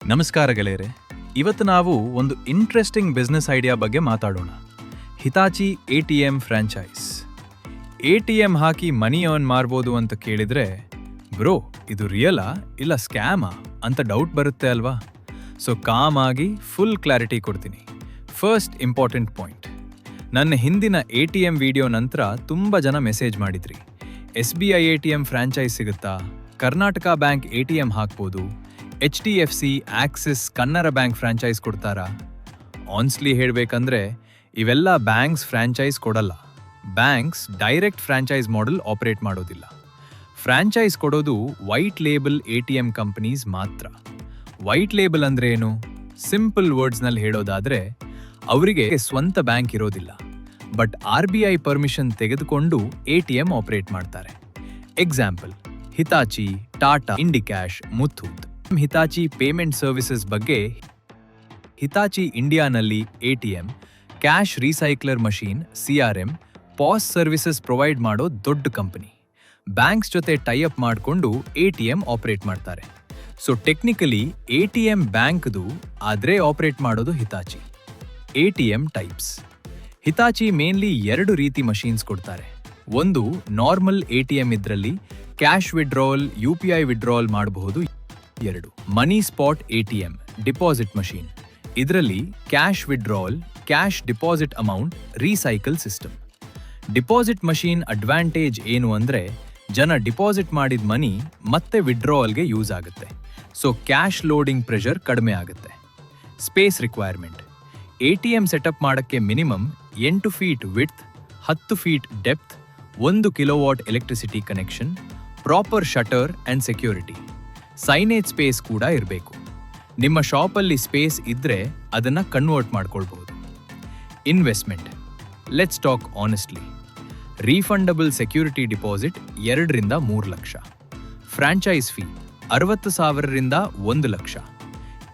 ನಮಸ್ಕಾರ ಗೆಳೆಯರೆ. ಇವತ್ತು ನಾವು ಒಂದು ಇಂಟ್ರೆಸ್ಟಿಂಗ್ ಬಿಸ್ನೆಸ್ ಐಡಿಯಾ ಬಗ್ಗೆ ಮಾತಾಡೋಣ. ಹಿತಾಚಿ ATM ಫ್ರಾಂಚೈಸ್. ATM ಹಾಕಿ ಮನಿ ಅರ್ನ್ ಮಾಡ್ಬೋದು ಅಂತ ಕೇಳಿದ್ರೆ, ಬ್ರೋ ಇದು ರಿಯಲಾ ಇಲ್ಲ ಸ್ಕ್ಯಾಮಾ ಅಂತ ಡೌಟ್ ಬರುತ್ತೆ ಅಲ್ವಾ? ಸೊ ಕಾಮ್ ಆಗಿ ಫುಲ್ ಕ್ಲಾರಿಟಿ ಕೊಡ್ತೀನಿ. ಫಸ್ಟ್ ಇಂಪಾರ್ಟೆಂಟ್ ಪಾಯಿಂಟ್, ನನ್ನ ಹಿಂದಿನ ATM ವಿಡಿಯೋ ನಂತರ ತುಂಬ ಜನ ಮೆಸೇಜ್ ಮಾಡಿದ್ರಿ. SBI ATM ಫ್ರಾಂಚೈಸ್ ಸಿಗುತ್ತಾ? ಕರ್ನಾಟಕ ಬ್ಯಾಂಕ್ ATM ಹಾಕ್ಬೋದು? HDFC, Axis, Kannada bank franchise ಕೊಡ್ತಾರಾ? ಆನ್ಸ್ಲಿ ಹೇಳಬೇಕಂದ್ರೆ ಇವೆಲ್ಲ ಬ್ಯಾಂಕ್ಸ್ ಫ್ರಾಂಚೈಸ್ ಕೊಡಲ್ಲ. Banks direct franchise model operate ಮಾಡೋದಿಲ್ಲ. ಫ್ರಾಂಚೈಸ್ ಕೊಡೋದು ವೈಟ್ ಲೇಬಲ್ ATM ಕಂಪನೀಸ್ ಮಾತ್ರ. ವೈಟ್ ಲೇಬಲ್ ಅಂದ್ರೆ ಏನು? ಸಿಂಪಲ್ ವರ್ಡ್ಸ್ನಲ್ಲಿ ಹೇಳೋದಾದ್ರೆ, ಅವರಿಗೆ ಸ್ವಂತ ಬ್ಯಾಂಕ್ ಇರೋದಿಲ್ಲ, ಬಟ್ RBI ಪರ್ಮಿಷನ್ ತೆಗೆದುಕೊಂಡು ATM ಆಪರೇಟ್ ಮಾಡ್ತಾರೆ. Example, Hitachi, Tata, Indicash, Muthoot. Hitachi payment services ಬಗ್ಗೆ, ಹಿತಾಚಿ ಇಂಡಿಯಾನಲ್ಲಿ ATM, cash recycler machine, CRM, POS services provide ಮಾಡೋ ದೊಡ್ಡ ಕಂಪನಿ. ಬ್ಯಾಂಕ್ಸ್ ಜೊತೆ ಟೈಅಪ್ ಮಾಡಿಕೊಂಡು ATM ಆಪರೇಟ್ ಮಾಡ್ತಾರೆ. ಸೊ ಟೆಕ್ನಿಕಲಿ ATM ಬ್ಯಾಂಕ್ದು, ಆದ್ರೆ ಆಪರೇಟ್ ಮಾಡೋದು Hitachi. ATM types. Hitachi mainly 2 ರೀತಿ ಮಷೀನ್ಸ್ ಕೊಡ್ತಾರೆ. ಒಂದು ನಾರ್ಮಲ್ ATM, ಇದರಲ್ಲಿ ಕ್ಯಾಶ್ ವಿಡ್ರಾವಲ್, UPI ವಿಡ್ರಾವಲ್ ಮಾಡಬಹುದು. 2 money spot ATM, deposit machine. ಇದರಲ್ಲಿ cash withdrawal, cash deposit amount, recycle system. Deposit machine advantage ಏನು ಅಂದ್ರೆ, ಜನ ಡಿಪಾಸಿಟ್ ಮಾಡಿದ ಮನಿ ಮತ್ತೆ ವಿಡ್ರಾವಲ್ಗೆ ಯೂಸ್ ಆಗುತ್ತೆ. ಸೊ ಕ್ಯಾಶ್ ಲೋಡಿಂಗ್ ಪ್ರೆಷರ್ ಕಡಿಮೆ ಆಗುತ್ತೆ. Space requirement. ATM ಸೆಟಪ್ ಮಾಡಕ್ಕೆ minimum 8 feet width, 10 feet depth, 1 kilowatt electricity connection, proper shutter and security. Signage space ಕೂಡ ಇರಬೇಕು. ನಿಮ್ಮ ಶಾಪಲ್ಲಿ ಸ್ಪೇಸ್ ಇದ್ರೆ ಅದನ್ನ ಕನ್ವರ್ಟ್ ಮಾಡ್ಕೊಳ್ಬಹುದು. Investment. Let's talk honestly. Refundable security deposit 2 ರಿಂದ 3 ಲಕ್ಷ. ಫ್ರಾಂಚೈಸ್ ಫೀ 60,000 ರಿಂದ 1 lakh.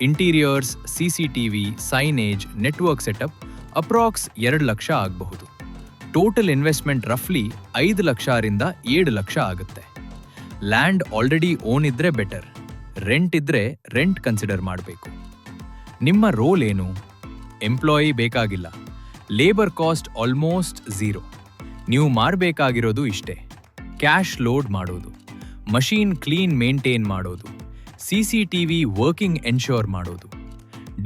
Interiors, CCTV, signage, network setup approx 2 lakh ಆಗಬಹುದು. ಟೋಟಲ್ ಇನ್ವೆಸ್ಟ್ಮೆಂಟ್ ರಫ್ಲಿ 5 ಲಕ್ಷ ರಿಂದ 7 ಲಕ್ಷ ಆಗುತ್ತೆ. ಲ್ಯಾಂಡ್ ಆಲ್ರೆಡಿ ಓನ್ ಇದ್ರೆ ಬೆಟರ್. ರೆಂಟ್ ಇದ್ರೆ ರೆಂಟ್ ಕನ್ಸಿಡರ್ ಮಾಡಬೇಕು. ನಿಮ್ಮ ರೋಲ್ ಏನು? ಎಂಪ್ಲಾಯಿ ಬೇಕಾಗಿಲ್ಲ. Labour cost almost 0. ನೀವು ಮಾಡಬೇಕಾಗಿರೋದು ಇಷ್ಟೇ: ಕ್ಯಾಶ್ ಲೋಡ್ ಮಾಡೋದು, ಮಷೀನ್ ಕ್ಲೀನ್ ಮೇಂಟೈನ್ ಮಾಡೋದು, CCTV ವರ್ಕಿಂಗ್ ಎನ್ಶೋರ್ ಮಾಡೋದು.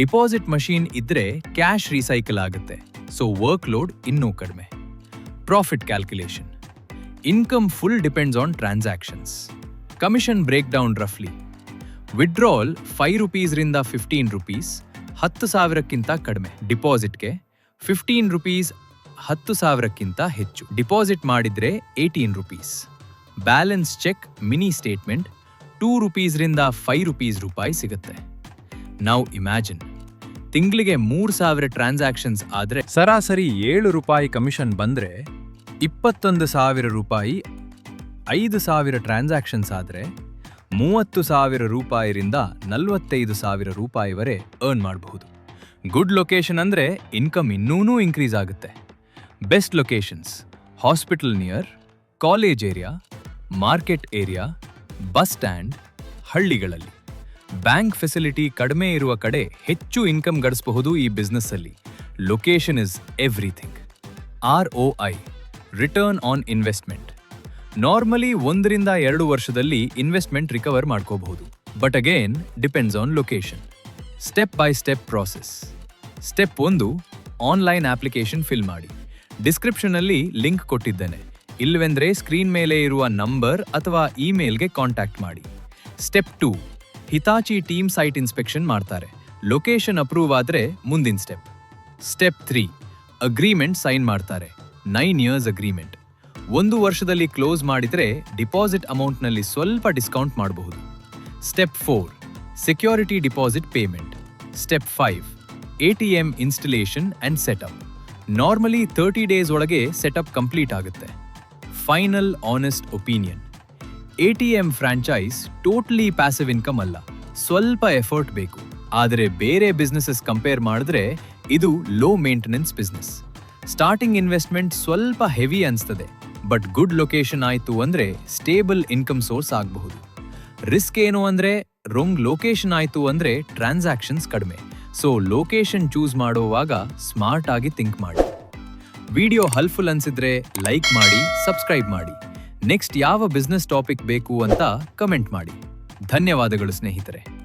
ಡಿಪಾಸಿಟ್ ಮಷೀನ್ ಇದ್ರೆ ಕ್ಯಾಶ್ ರೀಸೈಕಲ್ ಆಗುತ್ತೆ, ಸೊ ವರ್ಕ್ ಲೋಡ್ ಇನ್ನೂ ಕಡಿಮೆ. Profit calculation. Income full depends on transactions. Commission break down ರಫ್ಲಿ. ವಿಡ್ರಾವಲ್ 5 ರೂಪೀಸ್ ರಿಂದ 15 ರೂಪೀಸ್, 10,000ಕ್ಕಿಂತ ಕಡಿಮೆ. ಡಿಪಾಸಿಟ್ಗೆ 15 ರೂಪೀಸ್, 10,000ಕ್ಕಿಂತ ಹೆಚ್ಚು. ಡಿಪಾಸಿಟ್ ಮಾಡಿದ್ರೆ 18 rupees. Balance check, mini statement 2 rupees ರಿಂದ 5 ರೂಪಾಯಿ ಸಿಗುತ್ತೆ. ನಾವು ಇಮ್ಯಾಜಿನ್, ತಿಂಗಳಿಗೆ 3,000 ಟ್ರಾನ್ಸಾಕ್ಷನ್ಸ್ ಆದ್ರೆ ಸರಾಸರಿ 7 ರೂಪಾಯಿ ಕಮಿಷನ್ ಬಂದ್ರೆ 21,000 ರೂಪಾಯಿ. 5,000 ಟ್ರಾನ್ಸಾಕ್ಷನ್ಸ್ ಆದ್ರೆ 30,000 ರೂಪಾಯಿರಿಂದ 45,000 ರೂಪಾಯಿವರೆ ಅರ್ನ್ ಮಾಡಬಹುದು. ಗುಡ್ ಲೊಕೇಶನ್ ಅಂದ್ರೆ ಇನ್ಕಮ್ ಇನ್ನೂ ಇನ್ಕ್ರೀಸ್ ಆಗುತ್ತೆ. Best locations: hospital near, college area, market area, bus stand, ಹಳ್ಳಿಗಳಲ್ಲಿ. ಬ್ಯಾಂಕ್ ಫೆಸಿಲಿಟಿ ಕಡಿಮೆ ಇರುವ ಕಡೆ ಹೆಚ್ಚು ಇನ್ಕಮ್ ಗಳಿಸಬಹುದು. ಈ ಬಿಸ್ನೆಸ್ ಅಲ್ಲಿ location is everything. ROI, return on investment. Normally 1 ರಿಂದ 2 ವರ್ಷದಲ್ಲಿ ಇನ್ವೆಸ್ಟ್ಮೆಂಟ್ ರಿಕವರ್ ಮಾಡ್ಕೋಬಹುದು, but again depends on location. Step by step process. Step 1, online application fill ಮಾಡಿ. ಡಿಸ್ಕ್ರಿಪ್ಷನ್ ಅಲ್ಲಿ ಲಿಂಕ್ ಕೊಟ್ಟಿದ್ದೇನೆ. ಇಲ್ಲವೆಂದ್ರೆ ಸ್ಕ್ರೀನ್ ಮೇಲೆ ಇರುವ ನಂಬರ್ ಅಥವಾ ಇಮೇಲ್ಗೆ ಕಾಂಟ್ಯಾಕ್ಟ್ ಮಾಡಿ. ಸ್ಟೆಪ್ 2, ಹಿತಾಚಿ ಟೀಮ್ ಸೈಟ್ ಇನ್ಸ್ಪೆಕ್ಷನ್ ಮಾಡ್ತಾರೆ. ಲೊಕೇಶನ್ ಅಪ್ರೂವ್ ಆದ್ರೆ ಮುಂದಿನ ಸ್ಟೆಪ್. ಸ್ಟೆಪ್ 3, ಅಗ್ರಿಮೆಂಟ್ ಸೈನ್ ಮಾಡ್ತಾರೆ. 9 ಇಯರ್ಸ್ ಅಗ್ರಿಮೆಂಟ್. 1 ವರ್ಷದಲ್ಲಿ ಕ್ಲೋಸ್ ಮಾಡಿದ್ರೆ ಡಿಪಾಸಿಟ್ ಅಮೌಂಟ್ನಲ್ಲಿ ಸ್ವಲ್ಪ ಡಿಸ್ಕೌಂಟ್ ಮಾಡಬಹುದು. Step 4, security deposit payment. Step 5, ATM installation and setup. Normally 30 days ಒಳಗೆ ಸೆಟಪ್ ಕಂಪ್ಲೀಟ್ ಆಗುತ್ತೆ. Final honest opinion: ATM franchise totally passive income ಅಲ್ಲ, ಸ್ವಲ್ಪ ಎಫರ್ಟ್ ಬೇಕು. ಆದರೆ ಬೇರೆ ಬಿಸ್ನೆಸಸ್ ಕಂಪೇರ್ ಮಾಡಿದ್ರೆ ಇದು low maintenance business. Starting investment ಸ್ವಲ್ಪ ಹೆವಿ ಅನ್ಸ್ತದೆ, ಬಟ್ ಗುಡ್ ಲೊಕೇಶನ್ ಆಯ್ತು ಅಂದ್ರೆ ಸ್ಟೇಬಲ್ ಇನ್ಕಮ್ ಸೋರ್ಸ್ ಆಗಬಹುದು. ರಿಸ್ಕ್ ಏನು ಅಂದ್ರೆ ರಾಂಗ್ ಲೊಕೇಶನ್ ಆಯ್ತು ಅಂದ್ರೆ ಟ್ರಾನ್ಸಾಕ್ಷನ್ಸ್ ಕಡಿಮೆ. ಸೊ ಲೊಕೇಶನ್ ಚೂಸ್ ಮಾಡುವಾಗ ಸ್ಮಾರ್ಟ್ ಆಗಿ ಥಿಂಕ್ ಮಾಡಿ. ವಿಡಿಯೋ ಹೆಲ್ಪ್ಫುಲ್ ಅನ್ಸಿದ್ರೆ ಲೈಕ್ ಮಾಡಿ, ಸಬ್ಸ್ಕ್ರೈಬ್ ಮಾಡಿ. ನೆಕ್ಸ್ಟ್ ಯಾವ ಬಿಸ್ನೆಸ್ ಟಾಪಿಕ್ ಬೇಕು ಅಂತ ಕಮೆಂಟ್ ಮಾಡಿ. ಧನ್ಯವಾದಗಳು ಸ್ನೇಹಿತರೆ.